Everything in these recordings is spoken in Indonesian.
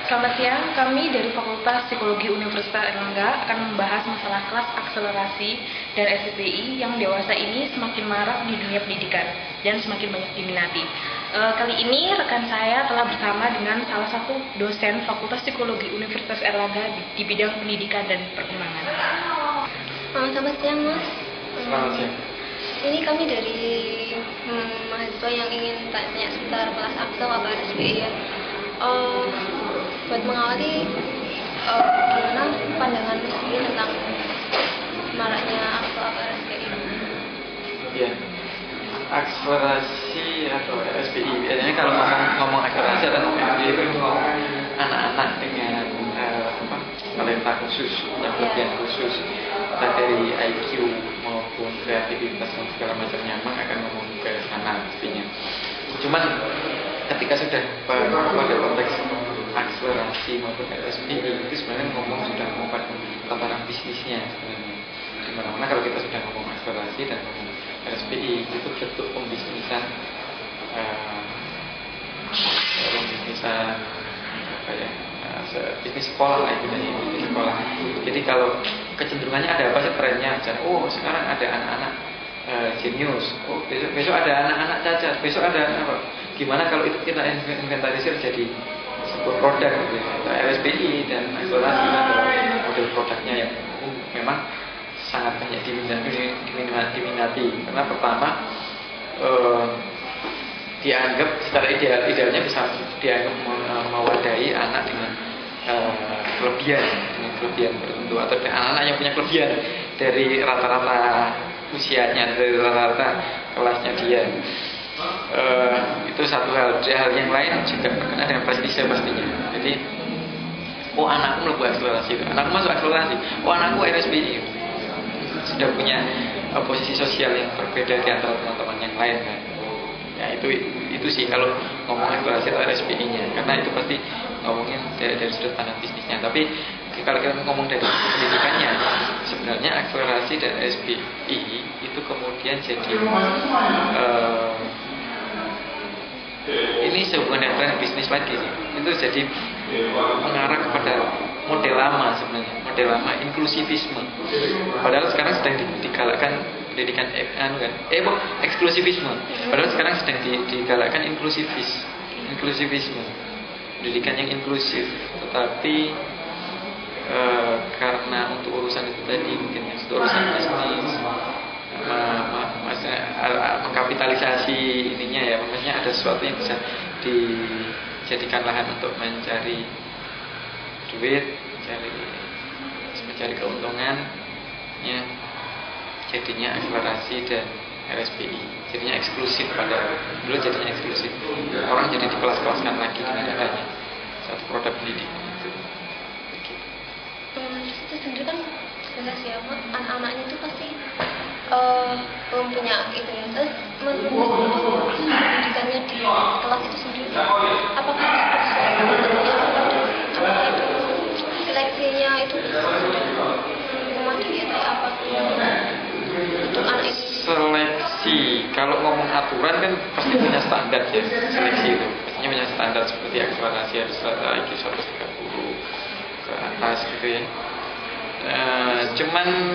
Selamat siang, kami dari Fakultas Psikologi Universitas Erlangga akan membahas masalah kelas akselerasi dan SPI yang dewasa ini semakin marak di dunia pendidikan dan semakin banyak diminati. Kali ini rekan saya telah bersama dengan salah satu dosen Fakultas Psikologi Universitas Erlangga di bidang pendidikan dan perkembangan. Selamat siang, Mas. Selamat siang. Ini kami dari mahasiswa yang ingin tanya seputar kelas aksel atau SPI ya. Buat mengawali, gimana pandangan Mas sendiri tentang maraknya aksel atau SPI? Ya, akselerasi atau SPI. Biasanya kalau ngomong akselerasi atau SPI itu ngomong anak-anak dengan talenta khusus, yang kelebihan khusus, entah dari IQ maupun kreativitas dan segala macamnya, memang akan ngomong ke sana pastinya. Cuman ketika sudah pada konteks akselerasi maupun SPI itu sebenarnya sudah ngomong pada tataran bisnisnya sebenarnya. Dimana-mana kalau kita sudah ngomong akselerasi dan ngomong SPI itu bentuk pembisnisan bisnis sekolah lah itu bisnis sekolah. Jadi kalau kecenderungannya ada apa sih trennya? Sekarang ada anak-anak jenius, besok ada anak-anak cacat, besok ada apa? Gimana kalau itu kita inventarisir jadi sebuah produk gitu. LSPI dan akselerasi model produknya yang memang sangat banyak diminati. Karena pertama dianggap secara idealnya bisa dianggap mewadahi anak dengan kelebihan tertentu atau anak-anak yang punya kelebihan dari rata-rata usianya, dari rata-rata kelasnya dia. Itu satu hal yang lain juga berkenaan dengan prestise pastinya. Jadi, anakku melebu akselerasi itu, anakku masuk akselerasi, anakku RSPI sudah punya posisi sosial yang berbeda di antara teman-teman yang lain kan. Ya itu sih kalau ngomong akselerasi atau RSPI-nya, karena itu pasti ngomongin dari sudut pandang bisnisnya. Tapi kalau kita ngomong dari pendidikannya, sebenarnya akselerasi dan SPI itu kemudian jadi ini sehubungan dengan tren bisnis lagi sih. Itu jadi mengarah kepada model lama sebenarnya, model lama inklusivisme. Padahal sekarang sedang digalakkan pendidikan eksklusivisme. Padahal sekarang sedang digalakkan inklusivisme, pendidikan yang inklusif. Tetapi karena untuk urusan itu tadi mungkin untuk urusan bisnis, mengkapitalisasi ininya ya, maksudnya ada sesuatu yang bisa dijadikan lahan untuk mencari duit, mencari keuntungan ya, jadinya akselerasi dan RSPI jadinya eksklusif jadinya eksklusif, orang jadi dikelas-kelaskan lagi dengan adanya satu produk pendidikan itu. Itu sendiri kan jelas ya, anak-anaknya itu pasti belum punya itu ya. Terus menurut pendidikannya di kelas itu sendiri, apakah seleksinya itu memadai atau apa untuk anak ini? Seleksi, kalau ngomong aturan kan pasti punya standar ya, seleksi itu pastinya punya standar seperti akselerasi harus IQ 130 ke atas gitu ya. Cuman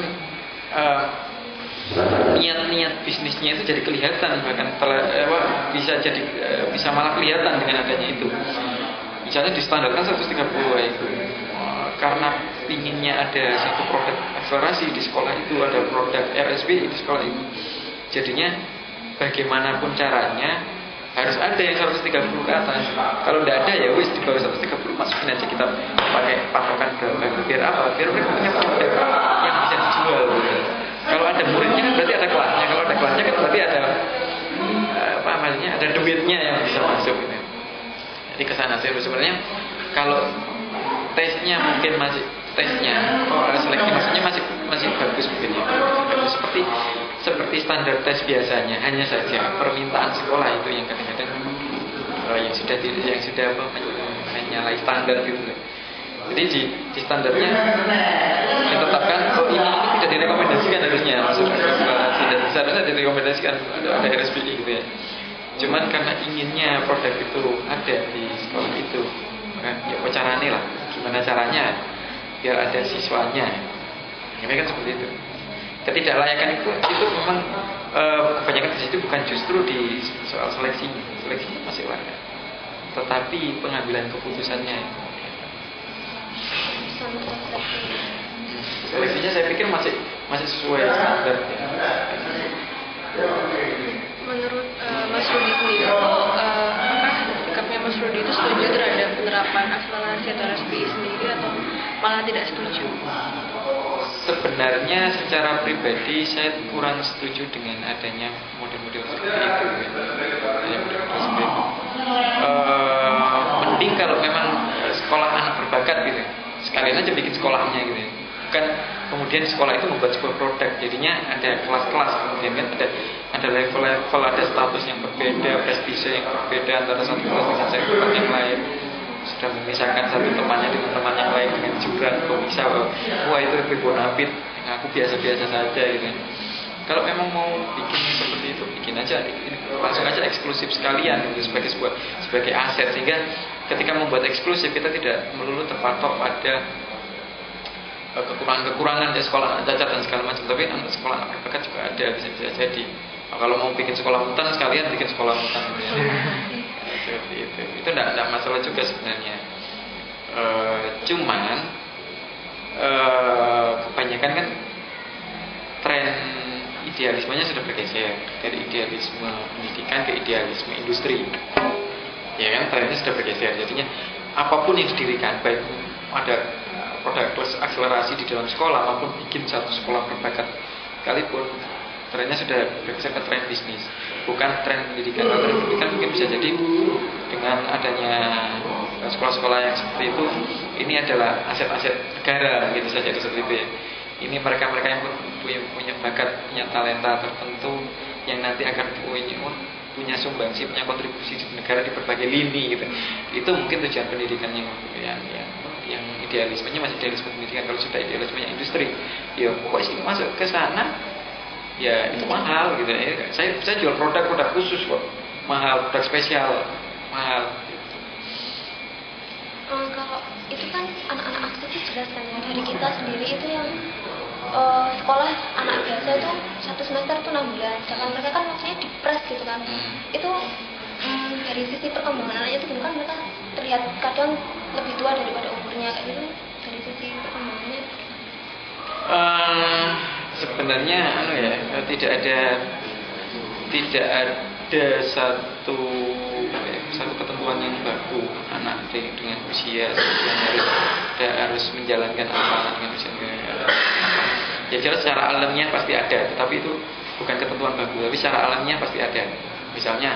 niat-niat bisnisnya itu jadi kelihatan, bahkan bisa malah kelihatan dengan adanya itu. Misalnya distandarkan 130 itu karena inginnya ada satu produk akselerasi di sekolah itu, ada produk RSPI di sekolah itu, jadinya bagaimanapun caranya harus ada yang 130 ke atas. Kalau tidak ada ya wis di bawah 130 masukin aja, kita pakai patokan berapa. Biar apa? Biar mereka punya produk yang bisa dijual. Kalau ada muridnya kan berarti ada kelasnya. Kalau ada kelasnya kan berarti ada ada duitnya yang bisa masuk gitu. Jadi kesana sih sebenarnya. Kalau tesnya mungkin seleksi maksudnya masih bagus mungkin ya. Bagus seperti standar tes biasanya, hanya saja permintaan sekolah itu yang kadang-kadang yang sudah menyalahi standar gitu. Jadi di standarnya ditetapkan ini tidak direkomendasikan harusnya masuk akselerasi, dan seharusnya direkomendasikan ada RSPI gitu ya. Cuman karena inginnya produk itu ada di sekolah itu, maka ya caranya lah, gimana caranya biar ada siswanya. Ini kan seperti itu. Ketidaklayakan itu memang kebanyakan di situ bukan justru di soal seleksinya masih wajar, tetapi pengambilan keputusannya. Seleksinya saya pikir masih sesuai standar. Menurut Mas Rudi sendiri, apakah sikapnya Mas Rudi itu setuju terhadap penerapan akselerasi atau RSPI sendiri atau malah tidak setuju? Sebenarnya secara pribadi saya kurang setuju dengan adanya model-model seperti itu. Mending kalau memang sekolah anak berbakat gitu, sekalian aja bikin sekolahnya gitu. Bukan kemudian sekolah itu membuat sebuah produk, jadinya ada kelas-kelas, kemudian kan ada level-level, ada status yang berbeda, prestise yang berbeda antara satu kelas dengan satu kelas yang lain. Sudah memisahkan satu temannya dengan teman yang lain dengan jurang, kok bisa wah itu lebih bonafit, aku biasa-biasa saja gitu. Kalau memang mau bikin seperti itu, bikin aja, langsung aja eksklusif sekalian gitu, sebagai aset, sehingga ketika membuat eksklusif kita tidak melulu terpatok pada kekurangan di sekolah cacat dan segala macam, tapi sekolah anak berbakat juga ada, bisa jadi. Kalau mau bikin sekolah mutan sekalian bikin sekolah mutan gitu ya. Seperti itu tidak masalah juga sebenarnya. Cuman kebanyakan kan tren idealismenya sudah bergeser dari idealisme pendidikan ke idealisme industri. Ya kan, trennya sudah bergeser. Jadinya apapun yang didirikan, baik ada produk plus akselerasi di dalam sekolah maupun bikin satu sekolah berbakat sekalipun, trennya sudah bergeser ke tren bisnis, bukan tren pendidikan. Kalau tren pendidikan mungkin bisa jadi dengan adanya sekolah-sekolah yang seperti itu, ini adalah aset-aset negara, gitu saja seperti itu ya. Ini mereka-mereka yang punya bakat, punya talenta tertentu yang nanti akan punya sumbangsi, punya kontribusi di negara di berbagai lini gitu. Itu mungkin tujuan pendidikan yang idealismenya masih idealisme pendidikan. Kalau sudah idealismenya industri, ya pokoknya sih masuk ke sana, ya itu mahal gitu. Saya jual produk khusus kok, mahal, produk spesial, mahal. Kalau itu kan anak-anak aktif itu jelas kan ya, dari kita sendiri itu yang sekolah anak biasa itu 1 semester itu 6 bulan, sedangkan mereka kan maksudnya dipres gitu kan. Itu dari sisi perkembangan anaknya itu kan mereka terlihat kadang lebih tua daripada umurnya kayak gitu. Dari sisi perkembangannya sebenarnya tidak ada satu ketentuan yang baku anak dengan usia yang harus menjalankan amanah dengan usia ya jelas secara alamiah pasti ada, tetapi itu bukan ketentuan baku, tapi secara alamiah pasti ada. Misalnya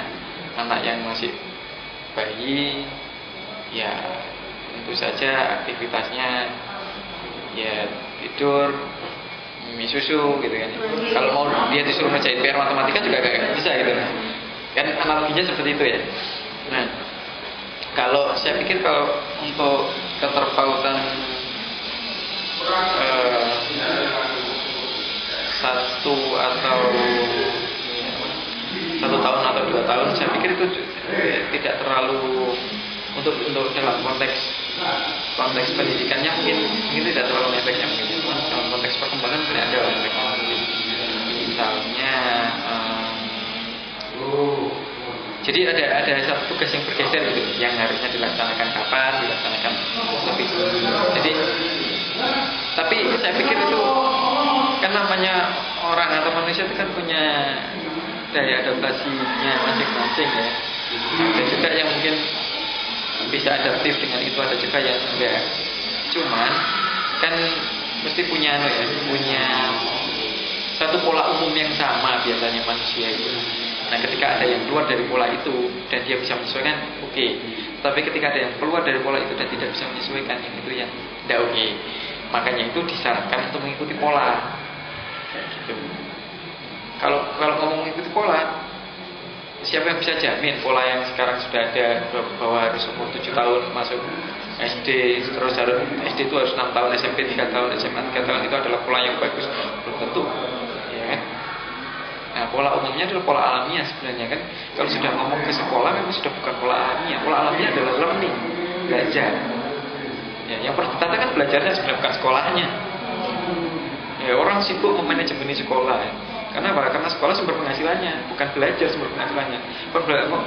anak yang masih bayi, ya tentu saja aktivitasnya ya tidur, minum susu gitu kan. Kalau mau dia disuruh ngerjain PR matematika juga gak bisa gitu kan, analoginya seperti itu ya. Nah, kalau saya pikir kalau untuk keterpautan 1 atau 1 tahun atau 2 tahun, saya pikir itu tidak terlalu untuk dalam konteks pendidikannya mungkin tidak terlalu efeknya mungkin. Dalam konteks perkembangan mungkin ada efeknya. Misalnya jadi ada satu tugas yang bergeser gitu, yang harusnya dilaksanakan kapan, dilaksanakan lebih dulu. Jadi tapi saya pikir itu kan namanya orang atau manusia itu kan punya daya adaptasinya masing-masing ya. Ada juga yang mungkin bisa adaptif dengan itu, ada juga yang enggak. Cuman kan mesti punya satu pola umum yang sama biasanya manusia itu. Nah, ketika ada yang keluar dari pola itu dan dia bisa menyesuaikan, oke. Tapi ketika ada yang keluar dari pola itu dan tidak bisa menyesuaikan, yang itu yang tidak oke. Makanya itu disarankan untuk mengikuti pola. Kayak gitu. Kalau ngomong mengikuti pola, siapa yang bisa jamin pola yang sekarang sudah ada bahwa harus umur 7 tahun masuk SD, terus harus SD itu harus 6 tahun, SMP 3 tahun, SMA 3 tahun, itu adalah pola yang bagus? Belum tentu, ya kan? Nah, pola umumnya adalah pola alamiah sebenarnya kan. Kalau sudah ngomong ke sekolah memang sudah bukan pola alamiah. Pola alamiah adalah learning, belajar. Ya, yang perlu ditata kan belajarnya sebenarnya bukan sekolahnya. Ya, orang sibuk memanajemen sekolah ya. Karena apa? Karena sekolah sumber penghasilannya, bukan belajar sumber penghasilannya.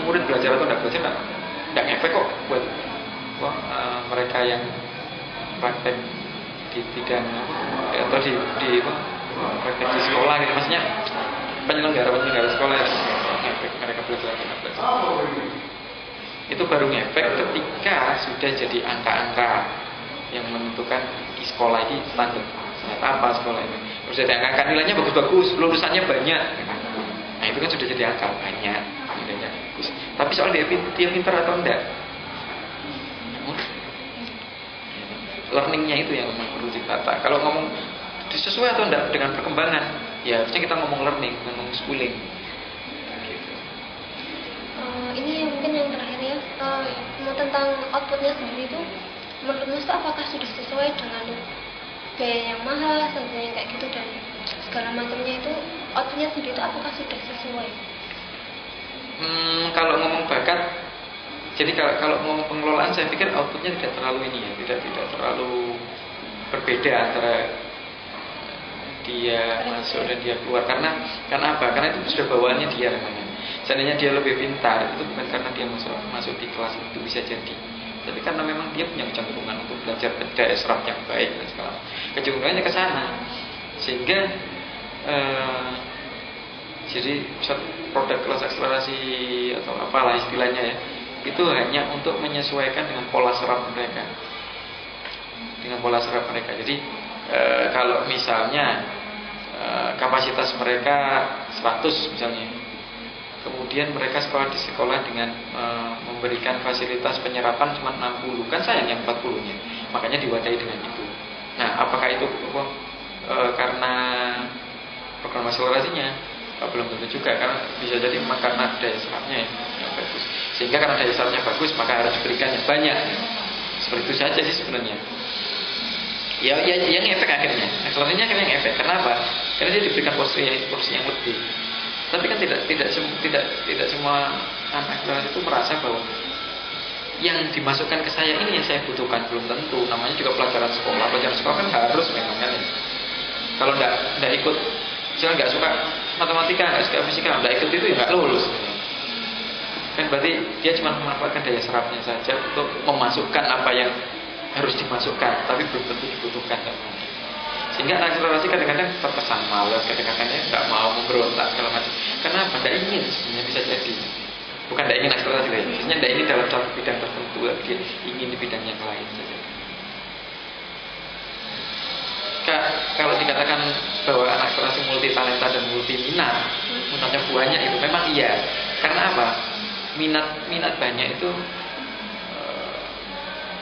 Murid belajar atau tidak belajar tidak ngefek kok buat mereka yang praktek di bidang atau di praktek di sekolah gitu. Maksudnya penyelenggara sekolah yang ngefek mereka belajar atau tidak belajar. Itu baru ngefek ketika sudah jadi angka-angka yang menentukan di sekolah ini standar apa sekolah ini. Terus jadi angka nilainya bagus-bagus, lulusannya banyak. Nah itu kan sudah jadi angka banyak, nilainya bagus. Tapi soal dia pintar atau enggak, learningnya itu yang memang perlu ditata. Kalau ngomong sesuai atau enggak dengan perkembangan, ya harusnya kita ngomong learning, ngomong schooling. Ini mungkin yang terakhir ya, tentang outputnya sendiri itu, menurut Mas apakah sudah sesuai dengan biaya yang mahal, saja yang kayak gitu dan segala macamnya itu, outputnya sendiri itu apakah sudah sesuai? Kalau ngomong bakat, jadi kalau ngomong pengelolaan, saya pikir outputnya tidak terlalu ini ya, tidak terlalu berbeda antara dia masuk dan dia keluar. Karena apa? Karena itu sudah bawaannya dia namanya. Seandainya dia lebih pintar, itu bukan karena dia masuk di kelas itu bisa jadi, tapi karena memang dia punya kecenderungan untuk belajar daya serap yang baik dan segala macam. Kecenderungannya ke sana, sehingga jadi suatu produk kelas akselerasi atau apalah istilahnya ya, itu hanya untuk menyesuaikan dengan pola serap mereka, Jadi kalau misalnya kapasitas mereka 100 misalnya, kemudian mereka sekolah di sekolah dengan memberikan fasilitas penyerapan cuma 60, kan sayang yang 40-nya, makanya diwadahi dengan itu. Nah, apakah itu karena program akselerasinya? Belum tentu juga, karena bisa jadi memang karena daya serapnya yang bagus. Sehingga karena daya serapnya bagus, maka harus diberikan yang banyak. Seperti itu saja sih sebenarnya. Ya yang efek akhirnya, akselerasinya akhirnya yang efek. Kenapa? Karena dia diberikan porsi yang lebih. Tapi kan tidak semua anak kelas itu merasa bahwa yang dimasukkan ke saya ini yang saya butuhkan, belum tentu. Namanya juga pelajaran sekolah kan harus memang kan ya. Kalau tidak ikut, misalnya nggak suka matematika, nggak suka fisika, nggak ikut itu ya nggak lulus. Kan berarti dia cuma memanfaatkan daya serapnya saja untuk memasukkan apa yang harus dimasukkan, tapi belum tentu dibutuhkan. Sehingga anak akselerasi kadang-kadang terkesan malas, kadang-kadang nggak mau memberontak segala macam. Karena apa? Tidak ingin sebenarnya, bisa jadi. Bukan tidak ingin akselerasi, biasanya tidak ingin dalam satu bidang tertentu, tapi dia ingin di bidang yang lain saja. Kalau dikatakan bahwa anak akselerasi multi talenta dan multi minatnya banyak, itu memang iya. Karena apa? Minat banyak itu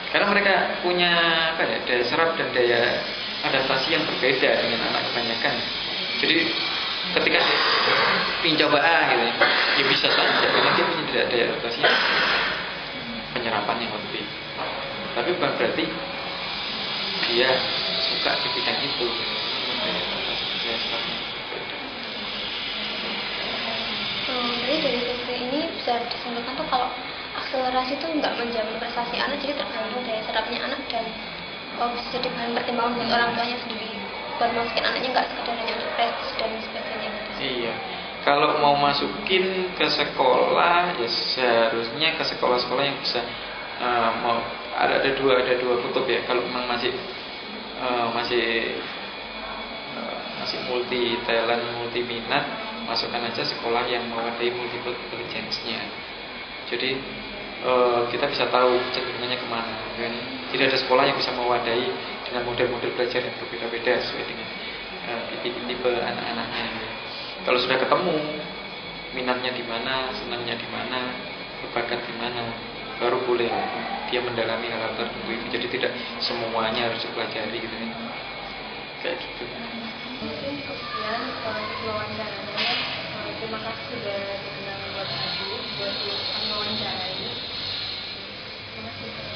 karena mereka punya daya serap dan daya adaptasi yang berbeda dengan anak kebanyakan. Jadi ketika mencoba gitu ya bisa saja karena dia punya daya adaptasi, penyerapan yang lebih. Tapi bukan berarti dia suka di bidang itu. Daya adaptasi, daya serapnya berbeda. Jadi dari survei ini bisa disimpulkan tuh kalau akselerasi itu nggak menjamin prestasi anak, jadi tergantung daya serapnya anak dan bisa jadi bahan pertimbangan buat orang tuanya sendiri buat masukin anaknya, nggak sekedar hanya untuk prestasi dan sebagainya. Iya, kalau mau masukin ke sekolah ya seharusnya ke sekolah-sekolah yang bisa mau ada dua kutub ya. Kalau memang masih multi talent, multi minat, masukkan aja sekolah yang mewadai multiple intelligence-nya. Jadi kita bisa tahu cenderungannya kemana kan? Jadi ada sekolah yang bisa mewadai dengan model-model belajar yang berbeda-beda sesuai dengan tipe anak-anaknya. Kalau sudah ketemu minatnya di mana, senangnya di mana, berbakat di mana, baru boleh dia mendalami hal-hal tertentu itu. Jadi tidak semuanya harus dipelajari gitu kan, kayak gitu. Mungkin sekian wawancaranya. Terima kasih sudah dikenal buat aku buat wawancara ini. Terima kasih.